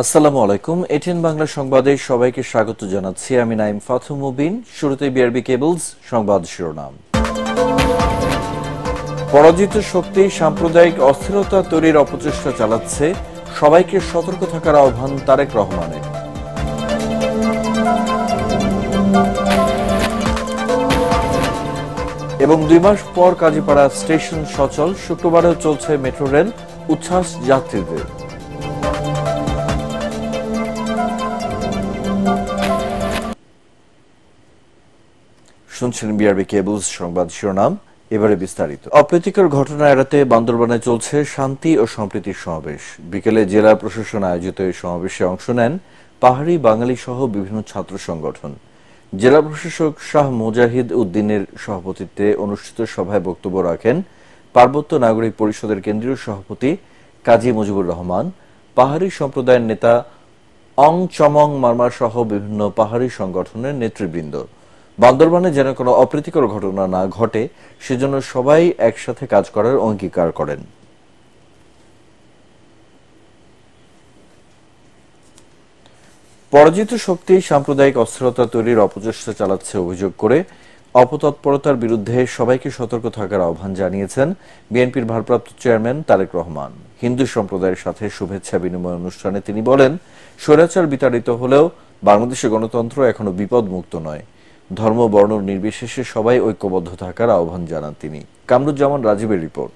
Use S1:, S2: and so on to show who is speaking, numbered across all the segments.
S1: আসসালামু আলাইকুম। এটিএন বাংলা সংবাদে সবাইকে স্বাগত জানাচ্ছি। আমি নাইম ফাথু মুবিন। শুরুতে বিআরবি কেবলস সংবাদ শিরোনাম। পরাজিত শক্তি সাম্প্রদায়িক অস্থিরতা তৈরির অপচেষ্টা চালাচ্ছে, সবাইকে সতর্ক থাকার আহ্বান তারেক রহমানের। এবং 2 মাস পর কাজীপাড়া স্টেশন সচল, শুক্রবারেও চলছে মেট্রো রেল, উচ্ছ্বাস যাত্রীদের। শুনছেন বিআরবি কেবলস সংবাদ শিরোনাম। এবারে বিস্তারিত। অপ্রীতিকর ঘটনা এড়াতে বান্দরবানে চলছে শান্তি ও সম্প্রীতির সমাবেশ। বিকেলে জেলা প্রশাসন আয়োজিত এই সমাবেশে অংশ নেন পাহাড়ি বাঙালি সহ বিভিন্ন ছাত্র সংগঠন। জেলা প্রশাসক শাহ মুজাহিদ উদ্দিনের সভাপতিত্বে অনুষ্ঠিত সভায় বক্তব্য রাখেন পার্বত্য নাগরিক পরিষদের কেন্দ্রীয় সভাপতি কাজী মুজিবুর রহমান, পাহাড়ি সম্প্রদায়ের নেতা অং চমং মারমা সহ বিভিন্ন পাহাড়ি সংগঠনের নেতৃবৃন্দ। বান্দরবানে যেন কোনো অপ্রীতিকর ঘটনা না ঘটে সেজন্য সবাই একসাথে কাজ করার অঙ্গীকার করেন। পরাজিত শক্তি সাম্প্রদায়িক অস্থিরতা তৈরির অপচেষ্টা চালাচ্ছে অভিযোগ করে অপতৎপরতার বিরুদ্ধে সবাইকে সতর্ক থাকার আহ্বান জানিয়েছেন বিএনপির ভারপ্রাপ্ত চেয়ারম্যান তারেক রহমান। হিন্দু সম্প্রদায়ের সাথে শুভেচ্ছা বিনিময় অনুষ্ঠানে তিনি বলেন, স্বৈরাচার বিতাড়িত হলেও বাংলাদেশে গণতন্ত্র এখনো বিপদমুক্ত নয়। ধর্ম বর্ণ নির্বিশেষে সবাই ঐক্যবদ্ধ থাকার আহ্বান জানান তিনি। কামরুজ্জামান রাজীবের রিপোর্ট।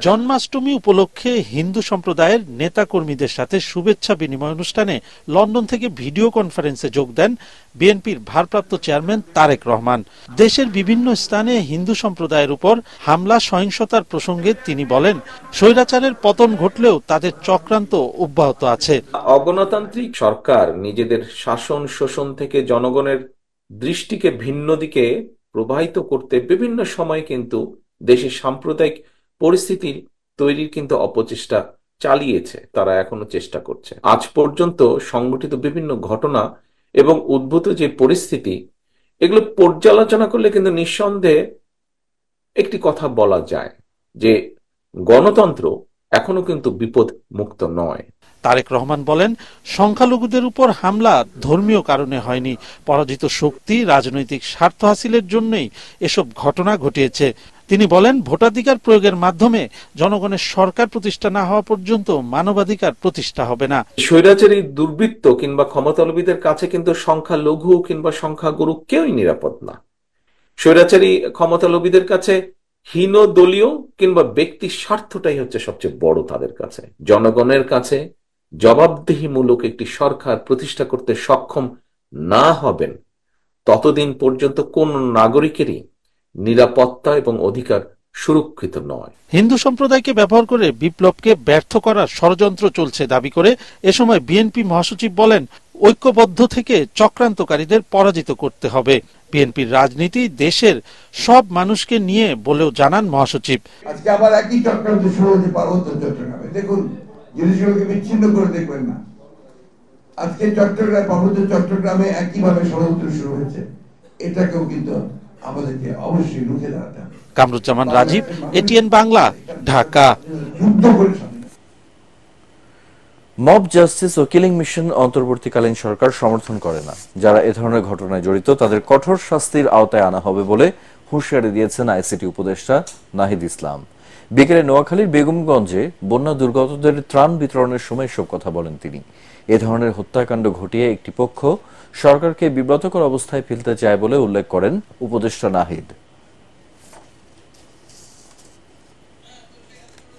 S2: জন্মাষ্টমী উপলক্ষে হিন্দু সম্প্রদায়ের নেতাকর্মীদের সাথে শুভেচ্ছা বিনিময় অনুষ্ঠানে লন্ডন থেকে ভিডিও কনফারেন্সে যোগ দেন বিএনপির ভারপ্রাপ্ত চেয়ারম্যান তারেক রহমান। দেশের বিভিন্ন স্থানে হিন্দু সম্প্রদায়ের উপর হামলা সহিংসতার প্রসঙ্গে তিনি বলেন, স্বৈরাচারের পতন ঘটলেও তাদের চক্রান্ত অব্যাহত আছে।
S3: অগণতান্ত্রিক সরকার নিজেদের শাসন শোষণ থেকে জনগণের দৃষ্টিকে ভিন্ন দিকে প্রবাহিত করতে বিভিন্ন সময় কিন্তু দেশের সাম্প্রদায়িক পরিস্থিতির তৈরির কিন্তু অপচেষ্টা চালিয়েছে। তারা এখনো চেষ্টা করছে। আজ পর্যন্ত সংঘটিত বিভিন্ন ঘটনা এবং উদ্ভূত যে পরিস্থিতি, এগুলো পর্যালোচনা করলে কিন্তু নিঃসন্দেহে একটি কথা বলা যায় যে গণতন্ত্র এখনো কিন্তু বিপদ মুক্ত নয়।
S2: তারেক রহমান বলেন, সংখ্যালঘুদের উপর হামলা ধর্মীয় কারণে হয়নি, পরাজিত শক্তি রাজনৈতিক স্বার্থ হাসিলের জন্যই এসব ঘটনা ঘটিয়েছে। তিনি বলেন, ভোটাধিকার প্রয়োগের মাধ্যমে জনগণের সরকার প্রতিষ্ঠা না হওয়া পর্যন্ত মানবাধিকার প্রতিষ্ঠা হবে না।
S3: স্বৈরাচারী দুর্বৃত্ত কিংবা ক্ষমতালোভীদের কাছে কিন্তু সংখ্যালঘু কিংবা সংখ্যাগুরু কেউই নিরাপদ না। স্বৈরাচারী ক্ষমতালোভীদের কাছে হীন দলীয় কিংবা ব্যক্তি স্বার্থটাই হচ্ছে সবচেয়ে বড় তাদের কাছে। জনগণের কাছে জবাবদিহিমূলক একটি সরকার প্রতিষ্ঠা করতে সক্ষম না হবেন ততদিন পর্যন্ত কোন নাগরিকেরই নিরাপত্তা এবং অধিকার সুরক্ষিত নয়।
S2: হিন্দু সম্প্রদায়কে ব্যবহার করে বিপ্লবকে ব্যর্থ করার ষড়যন্ত্র চলছে দাবি করে এ সময় বিএনপি মহাসচিব বলেন, ঐক্যবদ্ধ থেকে চক্রান্তকারীদের পরাজিত করতে হবে। বিএনপির রাজনীতি দেশের সব মানুষকে নিয়ে বলেও জানান মহাসচিব।
S4: আজকে আবার একই চক্রান্ত শুরু হতে পার্বত্য চট্টগ্রামে। দেখুন, জিনিসগুলোকে বিচ্ছিন্ন করে দেখবেন না। আজকে চট্টগ্রাম, পার্বত্য চট্টগ্রামে একইভাবে ষড়যন্ত্র শুরু হয়েছে। এটাকেও কিন্তু আমাদেরকে অবশ্যই রুখে দাঁড়াতে হবে।
S2: Kamruzzaman Rajib, ATN Bangla, Dhaka.
S1: Mob justice ও কিলিং মিশন অন্তর্বর্তীকালীন সরকার সমর্থন করে না। যারা এ ধরনের ঘটনায় জড়িত তাদের কঠোর শাস্তির আওতায় আনা হবে বলে হুঁশিয়ারি দিয়েছেন আইসিটি উপদেষ্টা নাহিদ ইসলাম। বিকেলে নোয়াখালীর বেগমগঞ্জে বন্যা দুর্গতদের ত্রাণ বিতরণের সময় এসব কথা বলেন তিনি। এ ধরনের হত্যাকাণ্ড ঘটিয়ে একটি পক্ষ সরকারকে বিব্রতকর অবস্থায় ফেলতে চায় বলে উল্লেখ করেন উপদেষ্টা নাহিদ।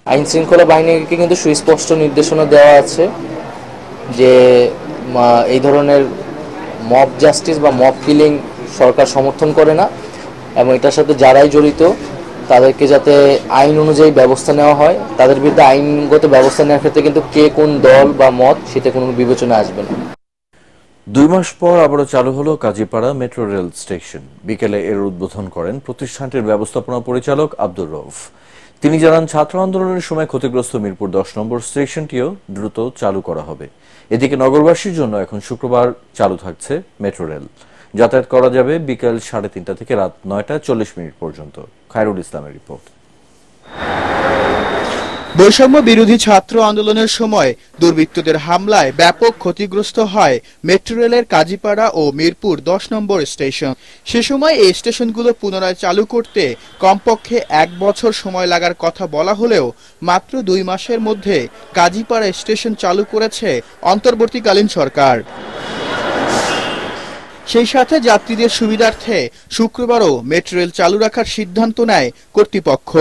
S5: আইন শৃঙ্খলা বাহিনীকে কিন্তু সুস্পষ্ট নির্দেশনা দেওয়া আছে যে এই ধরনের মব জাস্টিস বা মব কিলিং সরকার সমর্থন করে না, এবং এটার সাথে যারাই জড়িত তাদেরকে যাতে আইন অনুযায়ী ব্যবস্থা নেওয়া হয়। তাদের বিরুদ্ধে আইনগত ব্যবস্থা নেওয়ার ক্ষেত্রে কিন্তু কে কোন দল বা মত সেটা কোনো বিবেচনা আসবে না।
S1: 2 মাস পর আবারও চালু হলো কাজীপাড়া মেট্রো রেল স্টেশন। বিকেলে এর উদ্বোধন করেন প্রতিষ্ঠানটির ব্যবস্থাপনা পরিচালক আব্দুর রউফ। তিনি জানান, ছাত্র আন্দোলনের সময় ক্ষতিগ্রস্ত মিরপুর 10 নম্বর স্টেশনটিও দ্রুত চালু করা হবে। এদিকে নগরবাসীর জন্য এখন শুক্রবার চালু থাকছে মেট্রো রেল। যাতায়াত করা যাবে বিকেল 3:30 থেকে রাত 9টা 40 মিনিট পর্যন্ত। খায়রুল ইসলামের রিপোর্ট।
S6: বৈষম্য বিরোধী ছাত্র আন্দোলনের সময় দুর্বৃত্তদের হামলায় ব্যাপক ক্ষতিগ্রস্ত হয় মেট্রো রেলের কাজীপাড়া ও মিরপুর 10 নম্বর স্টেশন। সে সময় এই স্টেশনগুলো পুনরায় চালু করতে কমপক্ষে 1 বছর সময় লাগার কথা বলা হলেও মাত্র 2 মাসের মধ্যে কাজীপাড়া স্টেশন চালু করেছে অন্তর্বর্তীকালীন সরকার। সেই সাথে যাত্রীদের সুবিধার্থে শুক্রবারও মেট্রো রেল চালু রাখার সিদ্ধান্ত নেয় কর্তৃপক্ষ।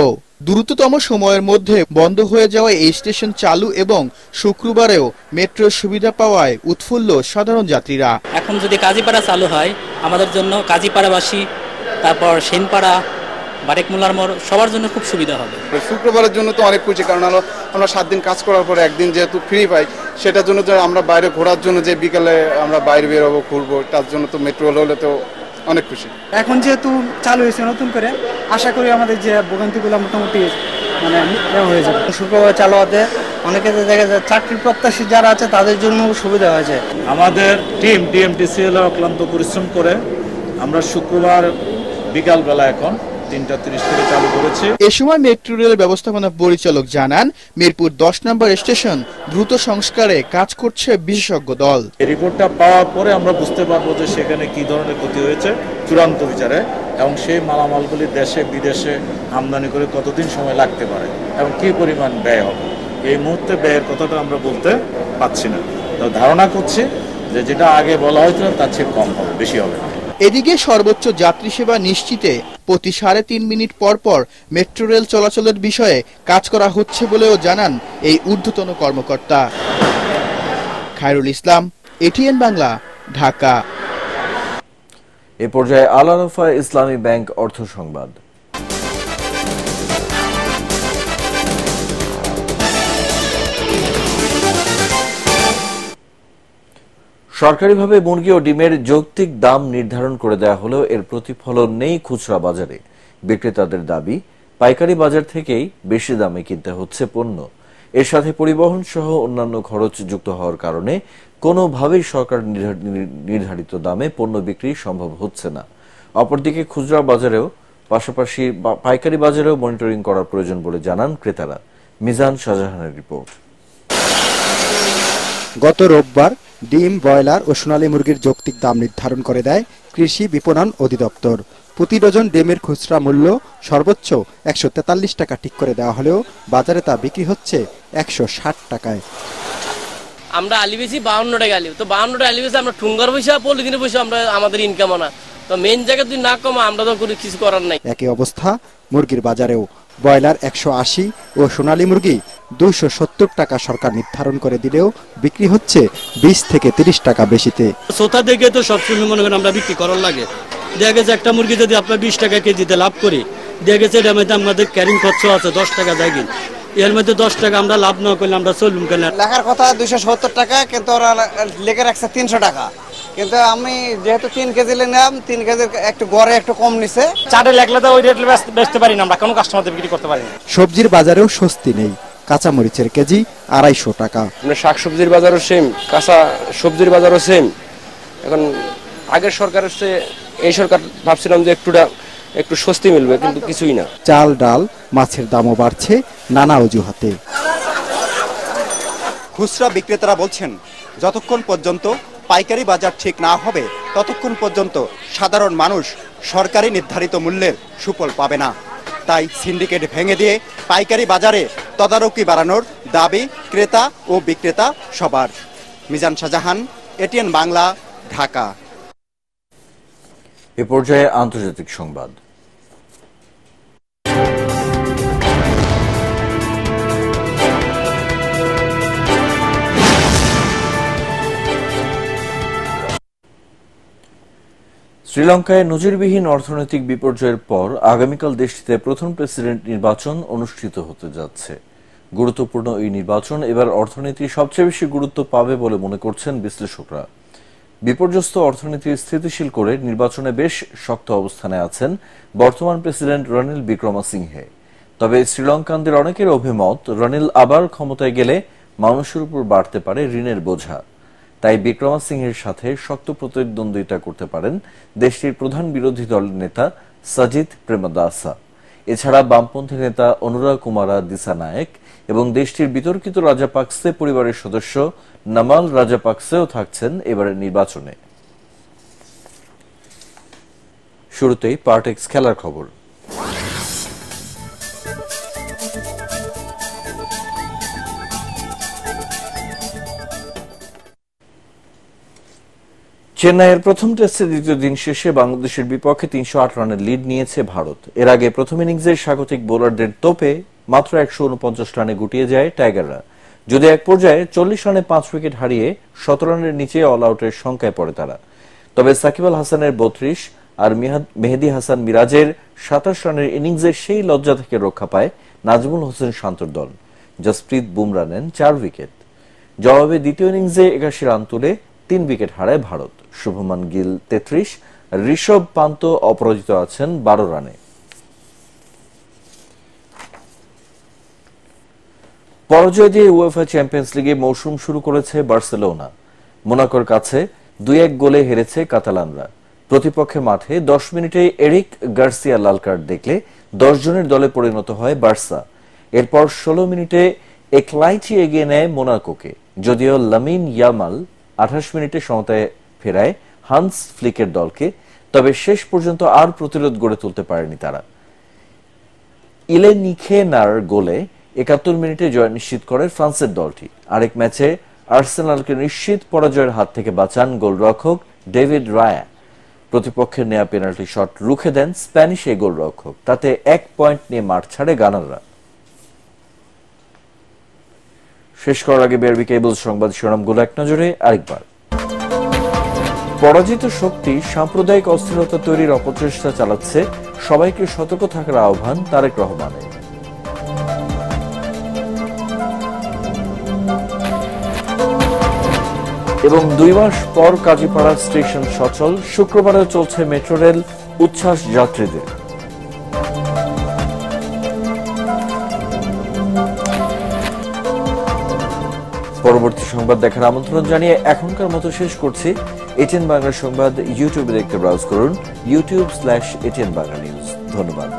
S6: দ্রুততম সময়ের মধ্যে বন্ধ হয়ে যাওয়া এই স্টেশন চালু এবং শুক্রবারেও মেট্রোর সুবিধা পাওয়ায় উৎফুল্ল সাধারণ যাত্রীরা।
S7: এখন যদি কাজীপাড়া চালু হয় আমাদের জন্য, কাজীপাড়াবাসী, তারপর সেনপাড়া, বারেকমুলার মোড়, সবার জন্য খুব সুবিধা হবে।
S8: শুক্রবারের জন্য তো অনেক খুশি, কারণ আমরা 7 দিন কাজ করার পরে একদিন যেহেতু ফ্রি পাই, সেটার জন্য যে আমরা বাইরে ঘোরার জন্য যে বিকালে আমরা বাইরে বেরোবো, ঘুরবো, তার জন্য তো মেট্রো হলে তো অনেক খুশি।
S9: এখন যেহেতু চালু হয়েছে নতুন করে, আশা করি আমাদের যে ভোগান্তিগুলো মোটামুটি হয়ে যাবে। শুক্রবার চালু হতে অনেকে দেখা যায় চাকরির প্রত্যাশী যারা আছে তাদের জন্য সুবিধা হয়েছে।
S10: আমাদের টিম ডিএমটিসিএল অক্লান্ত পরিশ্রম করে আমরা শুক্রবার বিকাল বেলা এখন 3:30 থেকে চালু করেছে।
S6: এ সময় মেট্রো রেল ব্যবস্থাপনা পরিচালক জানান, মিরপুর 10 নম্বর স্টেশন দ্রুত সংস্কারে কাজ করছে বিশেষজ্ঞ দল।
S10: এই রিপোর্টটা পাওয়ার পরে আমরা বুঝতে পারবো যে সেখানে কি ধরনের ক্ষতি হয়েছে চূড়ান্ত বিচারে, এবং সেই মালামালগুলি দেশে বিদেশে আমদানি করে কতদিন সময় লাগতে পারে এবং কি পরিমাণ ব্যয় হবে। এই মুহূর্তে ব্যয়ের কথাটা আমরা বলতে পারছি না, তো ধারণা করছি যে যেটা আগে বলা হয়েছিল তার চেয়ে কম হবে, বেশি হবে না।
S6: এদিকে সর্বোচ্চ যাত্রী সেবা নিশ্চিতে প্রতি 3.5 মিনিট পর পর মেট্রো রেল চলাচলের বিষয়ে কাজ করা হচ্ছে বলেও জানান এই ঊর্ধ্বতন কর্মকর্তা। খায়রুল ইসলাম, এটিএন বাংলা, ঢাকা।
S1: এ পর্যায়ে আল আরাফা ইসলামী ব্যাংক অর্থ সংবাদ। সরকারিভাবে মুরগি ও ডিমের যৌক্তিক দাম নির্ধারণ করে দেওয়া হলেও এর প্রতিফলন নেই খুচরা বাজারে। বিক্রেতাদের দাবি, পাইকারি বাজার থেকেই বেশি দামে কিনতে হচ্ছে পণ্য। এর সাথে পরিবহন সহ অন্যান্য খরচ যুক্ত হওয়ার কারণে কোনোভাবেই সরকার নির্ধারিত দামে পণ্য বিক্রি সম্ভব হচ্ছে না। অপরদিকে খুচরা বাজারেও পাশাপাশি পাইকারি বাজারেও মনিটরিং করার প্রয়োজন বলে জানান ক্রেতারা। মিজান শাহজাহানের রিপোর্ট।
S11: গত রোববার ডিম, ব্রয়লার ও সোনালী মুরগির যৌক্তিক দাম নির্ধারণ করে দেয় কৃষি বিপণন অধিদপ্তর। প্রতি ডজন ডিমের খুচরা মূল্য সর্বোচ্চ 143 টাকা ঠিক করে দেওয়া হলেও বাজারে তা বিক্রি হচ্ছে 160 টাকায়।
S12: আমরা আলি বেশি 52 টাকা আলি, তো 52 টাকা আলি বেশি আমরা ঠুঙ্গার পয়সা, পলিথিনের পয়সা আমরা আমাদের ইনকাম না, তো মেন জায়গা তুই না কমা আমরা তো কিছু করার নাই।
S11: একই অবস্থা মুরগির বাজারেও। ব্রয়লার 180 ও সোনালী মুরগি 270 টাকা সরকার নির্ধারণ করে দিলেও বিক্রি হচ্ছে 20 থেকে 30 টাকা বেশিতে।
S13: সোতা দেখে তো সবসময় মনে করেন আমরা বিক্রি করার লাগে। দেখা গেছে একটা মুরগি যদি আপনার 20 টাকা কেজিতে লাভ করি, দেখা গেছে এটার মধ্যে আমাদের ক্যারিং খরচ আছে 10 টাকা যায়, এর মধ্যে 10 টাকা আমরা লাভ না করলে আমরা চলুন কেন।
S14: লেখার কথা 270 টাকা, কিন্তু ওরা লেখে রাখছে 300 টাকা। কিন্তু আমি যেহেতু 3 কেজি নিলাম, 3 কেজির একটু গড়ে একটু কম নিছে।
S15: চাটে লেখলে তো ওই রেটে বেচতে পারি না, আমরা কোনো কাস্টমারদের বিক্রি করতে পারি না।
S11: সবজির বাজারেও স্বস্তি নেই। কাঁচা মরিচের কেজি 250 টাকা।
S16: শাকসবজির বাজারও সেম, কাঁচা সবজির বাজারও সেম। এখন আগের সরকারের চেয়ে এই সরকার ভাবছিলাম যে একটু স্বস্তি মিলবে, কিন্তু কিছুই না।
S11: চাল, ডাল, মাছের দামও বাড়ছে নানা অজুহাতে। খুচরা বিক্রেতারা বলছেন, যতক্ষণ পর্যন্ত পাইকারি বাজার ঠিক না হবে ততক্ষণ পর্যন্ত সাধারণ মানুষ সরকারি নির্ধারিত মূল্যের সুফল পাবে না। তাই সিন্ডিকেট ভেঙে দিয়ে পাইকারি বাজারে তদারকি বাড়ানোর দাবি ক্রেতা ও বিক্রেতা সবার। মিজান শাহজাহান, এটিএন বাংলা, ঢাকা।
S1: এ পর্যায়ে আন্তর্জাতিক সংবাদ। শ্রীলঙ্কায় নজিরবিহীন অর্থনৈতিক বিপর্যয়ের পর আগামীকাল দেশটিতে প্রথম প্রেসিডেন্ট নির্বাচন অনুষ্ঠিত হতে যাচ্ছে। গুরুত্বপূর্ণ এই নির্বাচন এবার অর্থনীতি সবচেয়ে বেশি গুরুত্ব পাবে বলে মনে করছেন বিশ্লেষকরা। বিপর্যস্ত অর্থনীতি স্থিতিশীল করে নির্বাচনে বেশ শক্ত অবস্থানে আছেন বর্তমান প্রেসিডেন্ট রনিল বিক্রমাসিংহে। তবে শ্রীলঙ্কানদের অনেকের অভিমত, রনিল আবার ক্ষমতায় গেলে মানুষের উপর বাড়তে পারে ঋণের বোঝা। তাই বিক্রমাসিংহের সাথে শক্ত প্রতিদ্বন্দ্বিতা করতে পারেন দেশটির প্রধান বিরোধী দলের নেতা সাজিদ প্রেমদাসা। এছাড়া বামপন্থী নেতা অনুরা কুমারা দিসানায়েক এবং দেশটির বিতর্কিত রাজাপাকসে পরিবারের সদস্য নামাল রাজাপাকসেও থাকছেন এবারের নির্বাচনে। শুরুতেই পার্টেক্স খেলার খবর। চেন্নাইয়ের প্রথম টেস্টের দ্বিতীয় দিন শেষে বাংলাদেশের বিপক্ষে ৩০৮ রানের লিড নিয়েছে ভারত। এর আগে প্রথম ইনিংসে স্বাগতিক বোলারদের তোপে মাত্র ১৪৯ রানে গুটিয়ে যায় টাইগাররা। যদি এক পর্যায়ে ৪০ রানে ৫ উইকেট হারিয়ে ১৭ রানের নিচে অল আউটের সংখ্যায় পড়ে তারা। তবে সাকিব আল হাসানের ৩২ আর মেহেদী হাসান মিরাজের ২৭ রানের ইনিংসে সেই লজ্জা থেকে রক্ষা পায় নাজমুল হোসেন শান্তর দল। জসপ্রীত বুমরা নেন ৪ উইকেট। জবাবে দ্বিতীয় ইনিংসে ৮১ রান তুলে ৩ উইকেট হারায় ভারত। শুভমান গিল ৩৩, ঋষভ পান্ত অপরাজিত আছেন ১২ রানে। পরাজয় দিয়ে উয়েফা চ্যাম্পিয়ন্স লিগে মৌসুম শুরু করেছে বার্সেলোনা। মোনাকোর কাছে ২-১ গোলে হেরেছে কাতালানরা। প্রতিপক্ষের মাঠে ১০ মিনিটে এরিক গার্সিয়া লাল কার্ড দেখলে ১০ জনের দলে পরিণত হয় বার্সা। এরপর ১৬ মিনিটে একলাইচি এগিয়ে নেয় মোনাকোকে। যদিও লামিন ইয়ামাল ২৮ মিনিটে সমতায় ফেরায় হান্স ফ্লিকের দলকে, তবে শেষ পর্যন্ত আর প্রতিরোধ গড়ে তুলতে পারেনি তারা। ইলেনিখেনার গোলে ৭১ মিনিটে জয় নিশ্চিত করে ফ্রান্সের দলটি। আরেক ম্যাচে আর্সেনালকে নিশ্চিত পরাজয়ের হাত থেকে বাঁচান গোলরক্ষক ডেভিড রায়া। প্রতিপক্ষের নেয়া পেনাল্টি শট রুখে দেন স্প্যানিশ এই গোলরক্ষক। তাতে ১ পয়েন্ট নিয়ে মাঠ ছাড়ে গানাররা। শেষ করার আগে বিআরবি কেবল সংবাদ শিরোনামগুলো এক নজরে আরেকবার। পরাজিত শক্তি সাম্প্রদায়িক অস্থিরতা তৈরির অপচেষ্টা চালাচ্ছে, সবাইকে সতর্ক থাকার আহ্বান তারেক রহমানের। এবং ২ মাস পর কাজীপাড়া স্টেশন সচল, শুক্রবারেও চলছে মেট্রো রেল, উচ্ছ্বাস যাত্রীদের। পরবর্তী সংবাদ দেখার আমন্ত্রণ জানিয়ে এখনকার মতো শেষ করছি। এটিএন বাংলা সংবাদ ইউটিউবে দেখতে ব্রাউজ করুন youtube/ATN Bangla News। ধন্যবাদ।